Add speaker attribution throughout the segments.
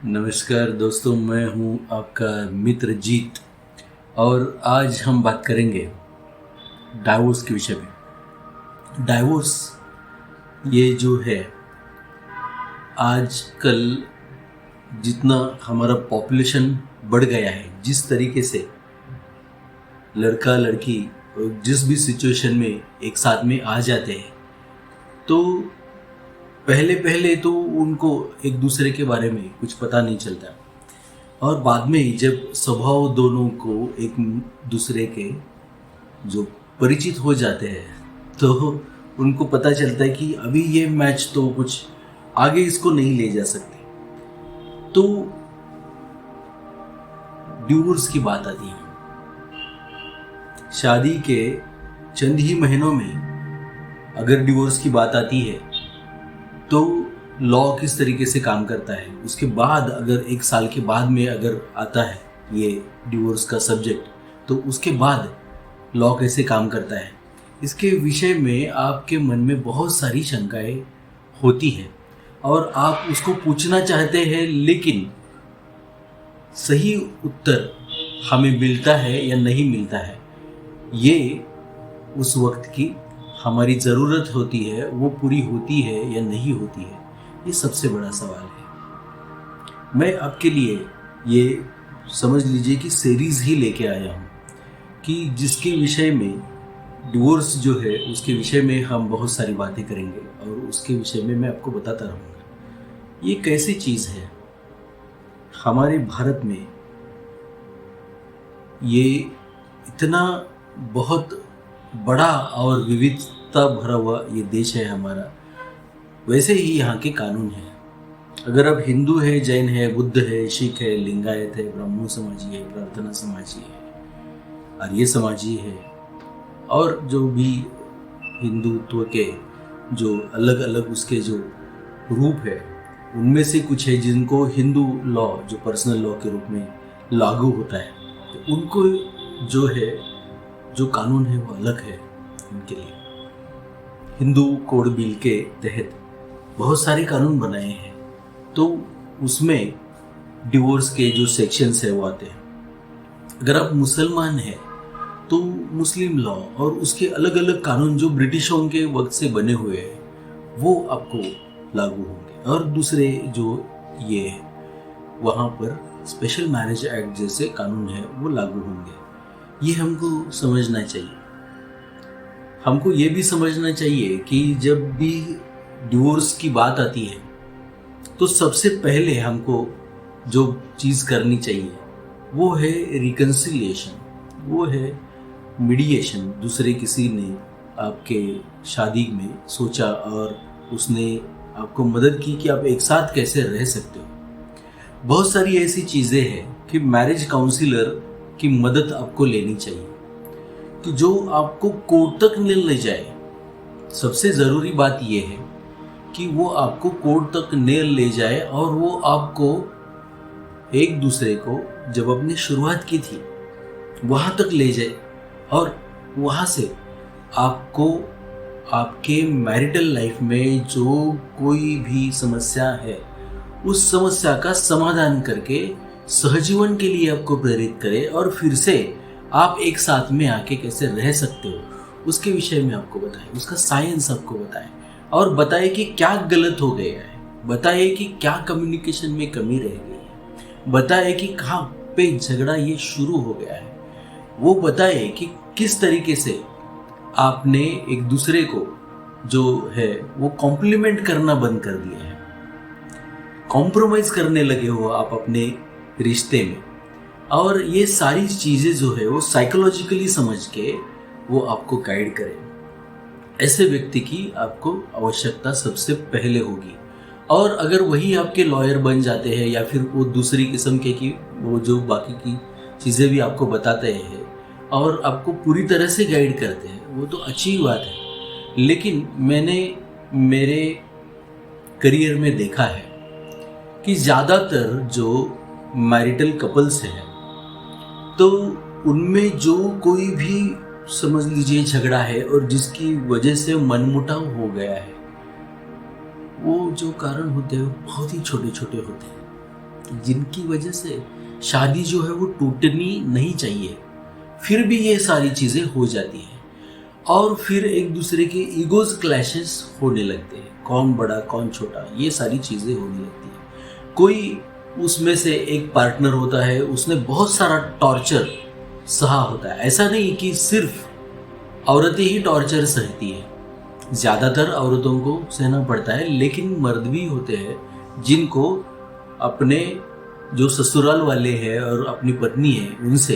Speaker 1: नमस्कार दोस्तों, मैं हूं आपका मित्र जीत। और आज हम बात करेंगे डाइवोर्स के विषय में। डाइवोर्स ये जो है आजकल जितना हमारा पॉपुलेशन बढ़ गया है, जिस तरीके से लड़का लड़की जिस भी सिचुएशन में एक साथ में आ जाते हैं, तो पहले पहले तो उनको एक दूसरे के बारे में कुछ पता नहीं चलता, और बाद में जब स्वभाव दोनों को एक दूसरे के जो परिचित हो जाते हैं, तो उनको पता चलता है कि अभी ये मैच तो कुछ आगे इसको नहीं ले जा सकते। तो डिवोर्स की बात आती है। शादी के चंद ही महीनों में अगर डिवोर्स की बात आती है तो लॉ किस तरीके से काम करता है, उसके बाद अगर 1 साल के बाद में अगर आता है ये डिवोर्स का सब्जेक्ट, तो उसके बाद लॉ कैसे काम करता है, इसके विषय में आपके मन में बहुत सारी शंकाएं होती हैं और आप उसको पूछना चाहते हैं, लेकिन सही उत्तर हमें मिलता है या नहीं मिलता है, ये उस वक्त की हमारी ज़रूरत होती है, वो पूरी होती है या नहीं होती है, ये सबसे बड़ा सवाल है। मैं आपके लिए ये समझ लीजिए कि सीरीज़ ही लेके आया हूँ कि जिसके विषय में डिवोर्स जो है उसके विषय में हम बहुत सारी बातें करेंगे और उसके विषय में मैं आपको बताता रहूँगा। ये कैसी चीज़ है हमारे भारत में, ये इतना बहुत बड़ा और विविधता भरा हुआ ये देश है हमारा। वैसे ही यहाँ के कानून हैं। अगर आप हिंदू है, जैन है, बुद्ध है, सिख है, लिंगायत है, ब्राह्मण समाजी है, प्रार्थना समाजी है, आर्य समाजी है, और जो भी हिंदुत्व के जो अलग अलग उसके जो रूप है, उनमें से कुछ है जिनको हिंदू लॉ जो पर्सनल लॉ के रूप में लागू होता है, तो उनको जो है जो कानून है वो अलग है उनके लिए। हिंदू कोड बिल के तहत बहुत सारे कानून बनाए हैं, तो उसमें डिवोर्स के जो सेक्शंस है वो आते हैं। अगर आप मुसलमान हैं तो मुस्लिम लॉ और उसके अलग अलग कानून जो ब्रिटिशों के वक्त से बने हुए हैं वो आपको लागू होंगे, और दूसरे जो ये है वहाँ पर स्पेशल मैरिज एक्ट जैसे कानून है वो लागू होंगे। ये हमको समझना चाहिए। हमको ये भी समझना चाहिए कि जब भी डिवोर्स की बात आती है तो सबसे पहले हमको जो चीज़ करनी चाहिए वो है रिकन्सिलिएशन, वो है मीडिएशन। दूसरे किसी ने आपके शादी में सोचा और उसने आपको मदद की कि आप एक साथ कैसे रह सकते हो। बहुत सारी ऐसी चीज़ें हैं कि मैरिज काउंसिलर की मदद आपको लेनी चाहिए कि जो आपको कोर्ट तक न ले जाए। सबसे ज़रूरी बात यह है कि वो आपको कोर्ट तक न ले जाए और वो आपको एक दूसरे को जब आपने शुरुआत की थी वहाँ तक ले जाए, और वहाँ से आपको आपके मैरिटल लाइफ में जो कोई भी समस्या है उस समस्या का समाधान करके सहजीवन के लिए आपको प्रेरित करे, और फिर से आप एक साथ में आके कैसे रह सकते हो उसके विषय में आपको बताए, उसका साइंस आपको बताए, और बताए कि क्या गलत हो गया है, बताए कि क्या कम्युनिकेशन में कमी रह गई है, बताए कि कहाँ पे झगड़ा ये शुरू हो गया है, वो बताए कि किस तरीके से आपने एक दूसरे को जो है वो कॉम्प्लीमेंट करना बंद कर दिया है, कॉम्प्रोमाइज करने लगे हो आप अपने रिश्ते में। और ये सारी चीज़ें जो है वो साइकोलॉजिकली समझ के वो आपको गाइड करे। ऐसे व्यक्ति की आपको आवश्यकता सबसे पहले होगी। और अगर वही आपके लॉयर बन जाते हैं या फिर वो दूसरी किस्म के की वो जो बाकी की चीज़ें भी आपको बताते हैं और आपको पूरी तरह से गाइड करते हैं, वो तो अच्छी बात है। लेकिन मैंने मेरे करियर में देखा है कि ज़्यादातर जो मैरिटल कपल्स हैं तो उनमें जो कोई भी समझ लीजिए झगड़ा है और जिसकी वजह से मनमुटाव हो गया है, वो जो कारण होते हैं बहुत ही छोटे छोटे होते हैं। जिनकी वजह से शादी जो है वो टूटनी नहीं चाहिए, फिर भी ये सारी चीज़ें हो जाती हैं और फिर एक दूसरे के ईगोज क्लैशेस होने लगते हैं, कौन बड़ा कौन छोटा, ये सारी चीज़ें होने लगती हैं। कोई उसमें से एक पार्टनर होता है, उसने बहुत सारा टॉर्चर सहा होता है। ऐसा नहीं कि सिर्फ औरतें ही टॉर्चर सहती है, ज़्यादातर औरतों को सहना पड़ता है, लेकिन मर्द भी होते हैं जिनको अपने जो ससुराल वाले हैं और अपनी पत्नी है उनसे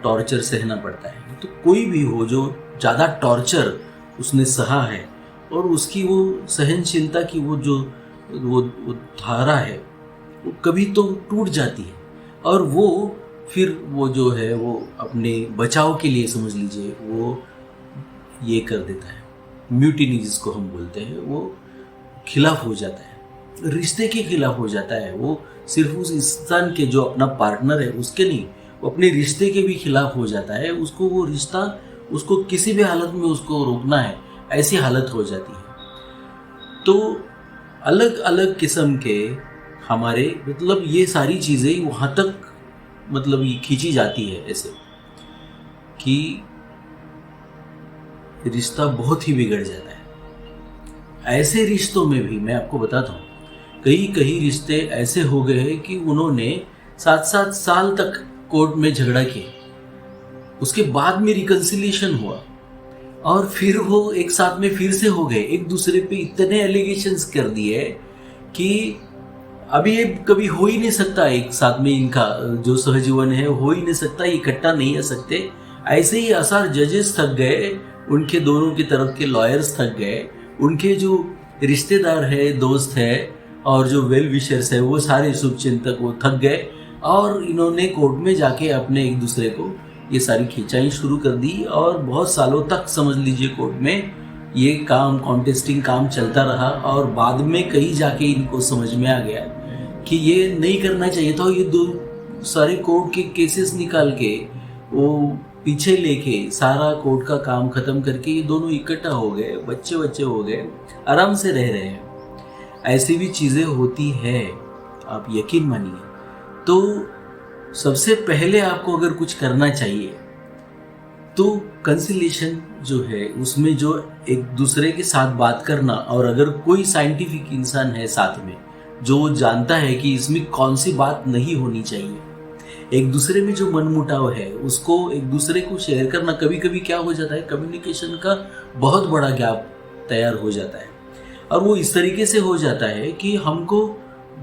Speaker 1: टॉर्चर सहना पड़ता है। तो कोई भी हो जो ज़्यादा टॉर्चर उसने सहा है और उसकी वो सहनशीलता की वो धारा है वो कभी तो टूट जाती है और वो फिर वो जो है वो अपने बचाव के लिए समझ लीजिए वो ये कर देता है, म्यूटिनी जिसको हम बोलते हैं, वो खिलाफ हो जाता है, रिश्ते के खिलाफ हो जाता है। वो सिर्फ उस इंसान के जो अपना पार्टनर है उसके नहीं, वो अपने रिश्ते के भी खिलाफ हो जाता है। उसको वो रिश्ता उसको किसी भी हालत में उसको रोकना है, ऐसी हालत हो जाती है। तो अलग अलग किस्म के हमारे मतलब ये सारी चीज़ें वहाँ तक मतलब ये खींची जाती है ऐसे कि रिश्ता बहुत ही बिगड़ जाता है। ऐसे रिश्तों में भी मैं आपको बताता हूँ, कई रिश्ते ऐसे हो गए हैं कि उन्होंने 7-7 साल तक कोर्ट में झगड़ा किया, उसके बाद में रिकंसिलिएशन हुआ और फिर वो एक साथ में फिर से हो गए। एक दूसरे पे इतने एलिगेशंस कर दिए कि अभी ये कभी हो ही नहीं सकता, एक साथ में इनका जो सहजीवन है हो ही नहीं सकता, इकट्ठा नहीं आ सकते। ऐसे ही आसार जजेस थक गए, उनके दोनों की तरफ के लॉयर्स थक गए, उनके जो रिश्तेदार है, दोस्त है और जो वेल विशर्स है वो सारे शुभचिंतक वो थक गए और इन्होंने कोर्ट में जाके अपने एक दूसरे को ये सारी खिंचाई शुरू कर दी और बहुत सालों तक समझ लीजिए कोर्ट में ये काम कॉन्टेस्टिंग काम चलता रहा और बाद में कहीं जाके इनको समझ में आ गया कि ये नहीं करना चाहिए था। ये दो सारे कोर्ट के केसेस निकाल के वो पीछे लेके सारा कोर्ट का काम खत्म करके ये दोनों इकट्ठा हो गए, बच्चे हो गए, आराम से रह रहे हैं। ऐसी भी चीज़ें होती है, आप यकीन मानिए। तो सबसे पहले आपको अगर कुछ करना चाहिए तो कंसिलिएशन जो है उसमें जो एक दूसरे के साथ बात करना, और अगर कोई साइंटिफिक इंसान है साथ में जो जानता है कि इसमें कौन सी बात नहीं होनी चाहिए, एक दूसरे में जो मनमुटाव है उसको एक दूसरे को शेयर करना। कभी कभी क्या हो जाता है, कम्युनिकेशन का बहुत बड़ा गैप तैयार हो जाता है और वो इस तरीके से हो जाता है कि हमको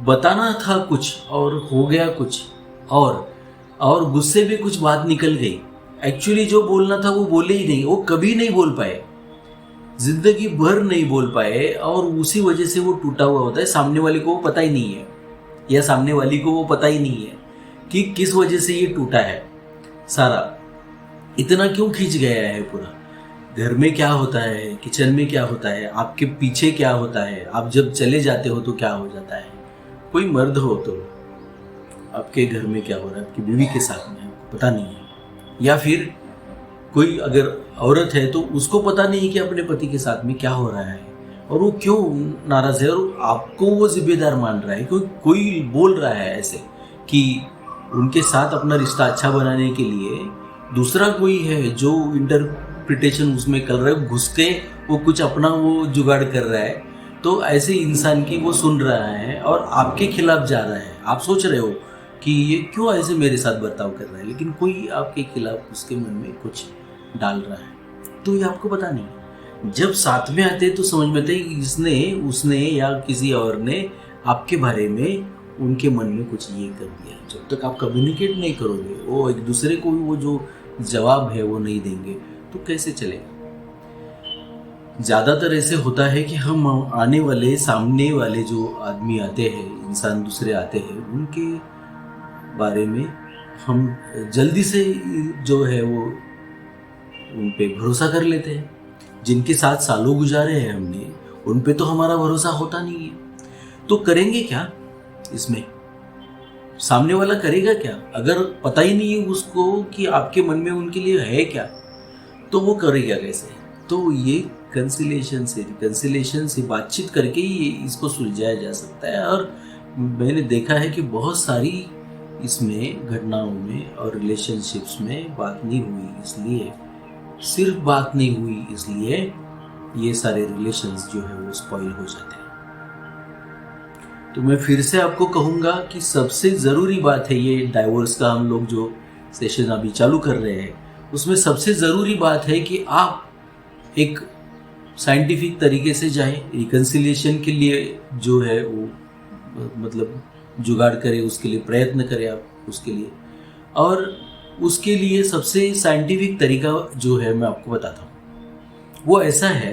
Speaker 1: बताना था कुछ और हो गया कुछ और गुस्से में कुछ बात निकल गई। एक्चुअली जो बोलना था वो बोले ही नहीं, वो कभी नहीं बोल पाए, जिंदगी भर नहीं बोल पाए और उसी वजह से वो टूटा हुआ होता है। सामने वाले को वो पता ही नहीं है या सामने वाली को वो पता ही नहीं है कि किस वजह से ये टूटा है, सारा इतना क्यों खींच गया है पूरा। घर में क्या होता है, किचन में क्या होता है, आपके पीछे क्या होता है, आप जब चले जाते हो तो क्या हो जाता है। कोई मर्द हो तो आपके घर में क्या हो रहा है, आपकी बीवी के साथ में आपको पता नहीं है, या फिर कोई अगर औरत है तो उसको पता नहीं कि अपने पति के साथ में क्या हो रहा है और वो क्यों नाराज है और आपको वो जिम्मेदार मान रहा है। कोई बोल रहा है ऐसे कि उनके साथ अपना रिश्ता अच्छा बनाने के लिए दूसरा कोई है जो इंटरप्रिटेशन उसमें कर रहा है, घुस के वो कुछ अपना वो जुगाड़ कर रहा है। तो ऐसे इंसान की वो सुन रहा है और आपके खिलाफ जा रहा है। आप सोच रहे हो कि ये क्यों ऐसे मेरे साथ बर्ताव कर रहा है, लेकिन कोई आपके खिलाफ उसके मन में कुछ डाल रहा है, तो ये आपको पता नहीं। जब साथ में आते तो समझ में आता है कि इसने उसने या किसी और ने आपके बारे में उनके मन में कुछ ये कर दिया। जब तक आप कम्युनिकेट नहीं करोगे, वो एक दूसरे को वो जो जवाब है वो नहीं देंगे, तो कैसे चलेगा। ज़्यादातर ऐसे होता है कि हम आने वाले सामने वाले जो आदमी आते हैं, इंसान दूसरे आते हैं, उनके बारे में हम जल्दी से जो है वो उन पे भरोसा कर लेते हैं। जिनके साथ सालों गुजारे हैं हमने, उन पे तो हमारा भरोसा होता नहीं है। तो करेंगे क्या इसमें, सामने वाला करेगा क्या? अगर पता ही नहीं है उसको कि आपके मन में उनके लिए है क्या, तो वो करेगा कैसे? तो ये कंसिलिएशन से बातचीत करके ही इसको सुलझाया जा सकता है। और मैंने देखा है कि बहुत सारी इसमें घटनाओं में और रिलेशनशिप्स में बात नहीं हुई, इसलिए सिर्फ बात नहीं हुई इसलिए ये सारे रिलेशंस जो है वो स्पॉइल हो जाते हैं। तो मैं फिर से आपको कहूँगा कि सबसे ज़रूरी बात है, ये डाइवोर्स का हम लोग जो सेशन अभी चालू कर रहे हैं उसमें सबसे ज़रूरी बात है कि आप एक साइंटिफिक तरीके से जाएं, रिकन्सिलिएशन के लिए जो है वो मतलब जुगाड़ करें, उसके लिए प्रयत्न करें आप उसके लिए। और उसके लिए सबसे साइंटिफिक तरीका जो है मैं आपको बताता हूँ, वो ऐसा है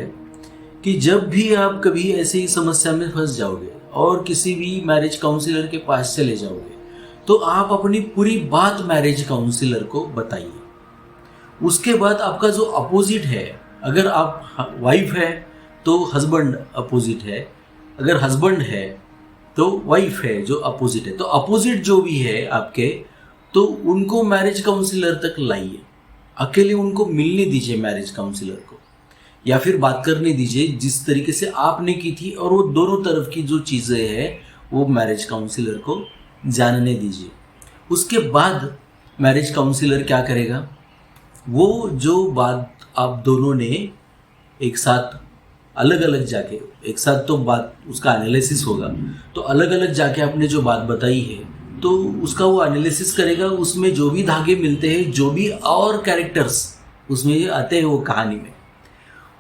Speaker 1: कि जब भी आप कभी ऐसी समस्या में फंस जाओगे और किसी भी मैरिज काउंसलर के पास चले जाओगे तो आप अपनी पूरी बात मैरिज काउंसलर को बताइए। उसके बाद आपका जो अपोजिट है, अगर आप वाइफ है तो हस्बैंड अपोजिट है, अगर हस्बैंड है तो वाइफ है जो अपोजिट है, तो अपोजिट जो भी है आपके, तो उनको मैरिज काउंसलर तक लाइए। अकेले उनको मिलने दीजिए मैरिज काउंसलर को, या फिर बात करने दीजिए जिस तरीके से आपने की थी, और वो दोनों तरफ की जो चीज़ें हैं वो मैरिज काउंसलर को जानने दीजिए। उसके बाद मैरिज काउंसलर क्या करेगा, वो जो बात आप दोनों ने एक साथ अलग अलग जाके, एक साथ तो बात उसका एनालिसिस होगा, तो अलग अलग जाके आपने जो बात बताई है तो उसका वो एनालिसिस करेगा। उसमें जो भी धागे मिलते हैं, जो भी और कैरेक्टर्स उसमें आते हैं वो कहानी में,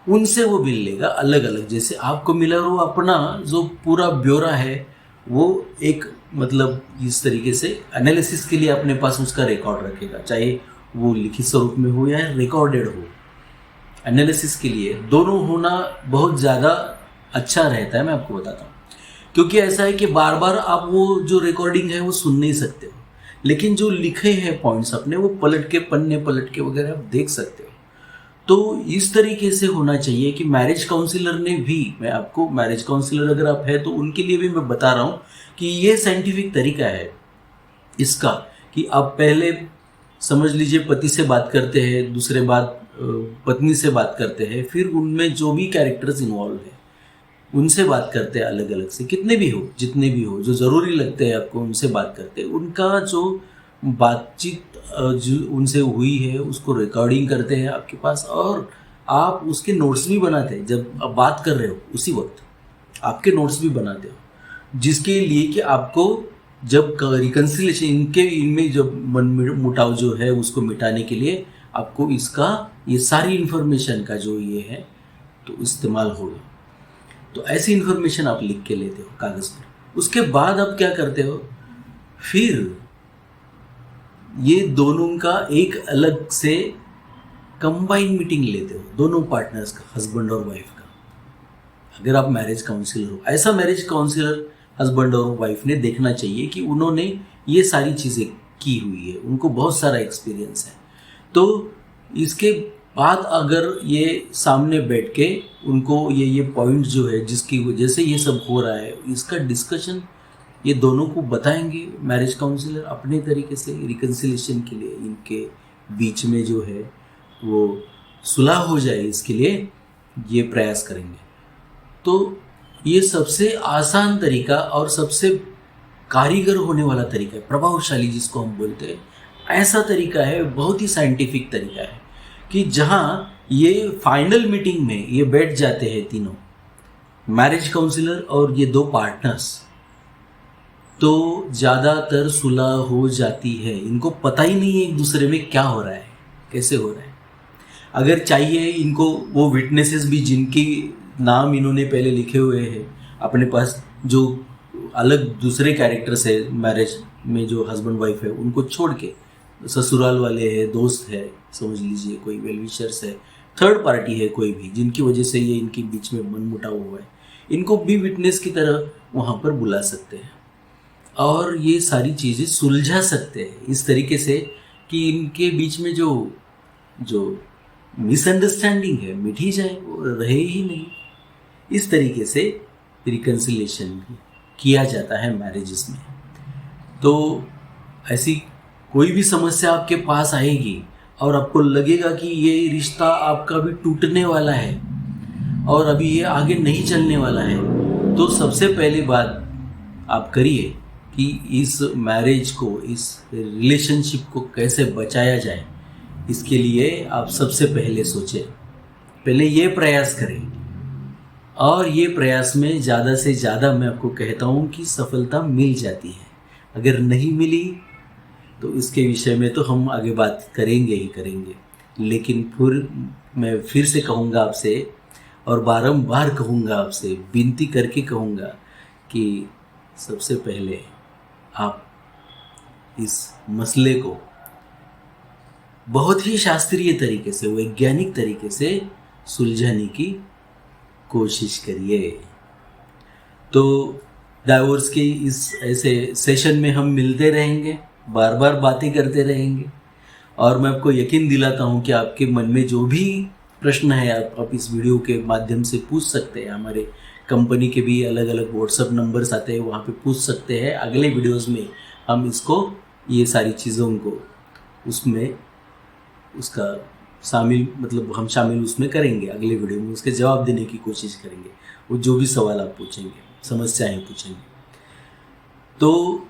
Speaker 1: उनसे वो मिल लेगा अलग अलग, जैसे आपको मिला। वो अपना जो पूरा ब्यौरा है वो एक मतलब इस तरीके से एनालिसिस के लिए अपने पास उसका रिकॉर्ड रखेगा, चाहे वो लिखित स्वरूप में हो या रिकॉर्डेड हो। एनालिसिस के लिए दोनों होना बहुत ज़्यादा अच्छा रहता है, मैं आपको बताता हूँ। क्योंकि ऐसा है कि बार बार आप वो जो रिकॉर्डिंग है वो सुन नहीं सकते हो, लेकिन जो लिखे हैं पॉइंट्स अपने वो पलट के, पन्ने पलट के वगैरह आप देख सकते हो। तो इस तरीके से होना चाहिए कि मैरिज काउंसलर ने भी, मैं आपको मैरिज काउंसलर अगर आप है तो उनके लिए भी मैं बता रहा हूँ कि ये साइंटिफिक तरीका है इसका, कि आप पहले समझ लीजिए पति से बात करते हैं, दूसरे बात पत्नी से बात करते हैं, फिर उनमें जो भी कैरेक्टर्स इन्वॉल्व है उनसे बात करते हैं अलग अलग से, कितने भी हो, जितने भी हो, जो ज़रूरी लगते हैं आपको उनसे बात करते हैं। उनका जो बातचीत जो उनसे हुई है उसको रिकॉर्डिंग करते हैं आपके पास, और आप उसके नोट्स भी बनाते हैं। जब आप बात कर रहे हो उसी वक्त आपके नोट्स भी बनाते हो, जिसके लिए कि आपको जब रिकन्सिलेशन इनमें जब मन मुटाव जो है उसको मिटाने के लिए आपको इसका ये सारी इन्फॉर्मेशन का जो ये है तो इस्तेमाल होगा। तो ऐसी इन्फॉर्मेशन आप लिख के लेते हो कागज़ पर। उसके बाद आप क्या करते हो, फिर ये दोनों का एक अलग से कंबाइन मीटिंग लेते हो, दोनों पार्टनर्स का, हस्बैंड और वाइफ का। अगर आप मैरिज काउंसलर हो, ऐसा मैरिज काउंसलर हस्बैंड और वाइफ ने देखना चाहिए कि उन्होंने ये सारी चीज़ें की हुई है, उनको बहुत सारा एक्सपीरियंस है। तो इसके बाद अगर ये सामने बैठ के उनको ये पॉइंट जो है जिसकी वजह से ये सब हो रहा है, इसका डिस्कशन ये दोनों को बताएंगे मैरिज काउंसलर अपने तरीके से, रिकन्सिलेशन के लिए इनके बीच में जो है वो सुलह हो जाए, इसके लिए ये प्रयास करेंगे। तो ये सबसे आसान तरीका और सबसे कारीगर होने वाला तरीका है, प्रभावशाली जिसको हम बोलते हैं, ऐसा तरीका है, बहुत ही साइंटिफिक तरीका है कि जहाँ ये फाइनल मीटिंग में ये बैठ जाते हैं तीनों, मैरिज काउंसलर और ये दो पार्टनर्स, तो ज़्यादातर सुलह हो जाती है। इनको पता ही नहीं है एक दूसरे में क्या हो रहा है, कैसे हो रहा है। अगर चाहिए इनको वो विटनेसेस भी जिनकी नाम इन्होंने पहले लिखे हुए हैं अपने पास, जो अलग दूसरे कैरेक्टर्स है मैरिज में, जो हस्बैंड वाइफ है, उनको छोड़ के ससुराल वाले हैं, दोस्त है, समझ लीजिए कोई वेलविशर्स है, थर्ड पार्टी है कोई भी, जिनकी वजह से ये इनके बीच में मनमुटाव हुआ है, इनको भी विटनेस की तरह वहाँ पर बुला सकते हैं और ये सारी चीज़ें सुलझा सकते हैं इस तरीके से कि इनके बीच में जो मिसअंडरस्टैंडिंग है मिटी जाए, वो रहे ही नहीं। इस तरीके से रिकन्सिलेशन किया जाता है मैरिजेस में। तो ऐसी कोई भी समस्या आपके पास आएगी और आपको लगेगा कि ये रिश्ता आपका भी टूटने वाला है और अभी ये आगे नहीं चलने वाला है, तो सबसे पहली बात आप करिए कि इस मैरिज को, इस रिलेशनशिप को कैसे बचाया जाए, इसके लिए आप सबसे पहले सोचें, पहले ये प्रयास करें। और ये प्रयास में ज़्यादा से ज़्यादा मैं आपको कहता हूँ कि सफलता मिल जाती है। अगर नहीं मिली तो इसके विषय में तो हम आगे बात करेंगे ही करेंगे, लेकिन फिर मैं फिर से कहूँगा आपसे, और बारंबार कहूँगा आपसे, विनती करके कहूँगा कि सबसे पहले आप इस मसले को बहुत ही शास्त्रीय तरीके से, वैज्ञानिक तरीके से सुलझाने की कोशिश करिए। तो डाइवोर्स के इस ऐसे सेशन में हम मिलते रहेंगे, बार बार बातें करते रहेंगे, और मैं आपको यकीन दिलाता हूँ कि आपके मन में जो भी प्रश्न है आप इस वीडियो के माध्यम से पूछ सकते हैं। हमारे कंपनी के भी अलग अलग व्हाट्सअप नंबर्स आते हैं, वहाँ पे पूछ सकते हैं। अगले वीडियोस में हम इसको, ये सारी चीज़ों को उसमें उसका शामिल, मतलब हम शामिल उसमें करेंगे। अगले वीडियो में उसके जवाब देने की कोशिश करेंगे, वो जो भी सवाल आप पूछेंगे, समस्याएं पूछेंगे। तो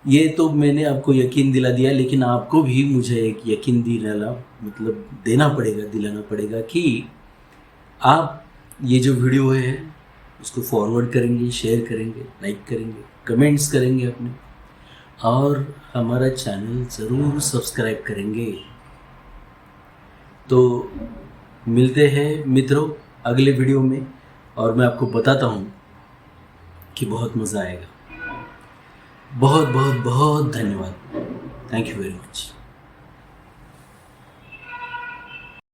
Speaker 1: ये तो मैंने आपको यकीन दिला दिया, लेकिन आपको भी मुझे एक यकीन दिलाना पड़ेगा कि आप ये जो वीडियो है उसको फॉरवर्ड करेंगे, शेयर करेंगे, लाइक करेंगे, कमेंट्स करेंगे अपने, और हमारा चैनल ज़रूर सब्सक्राइब करेंगे। तो मिलते हैं मित्रों अगले वीडियो में, और मैं आपको बताता हूँ कि बहुत मज़ा आएगा। बहुत बहुत बहुत धन्यवाद। Thank you very much.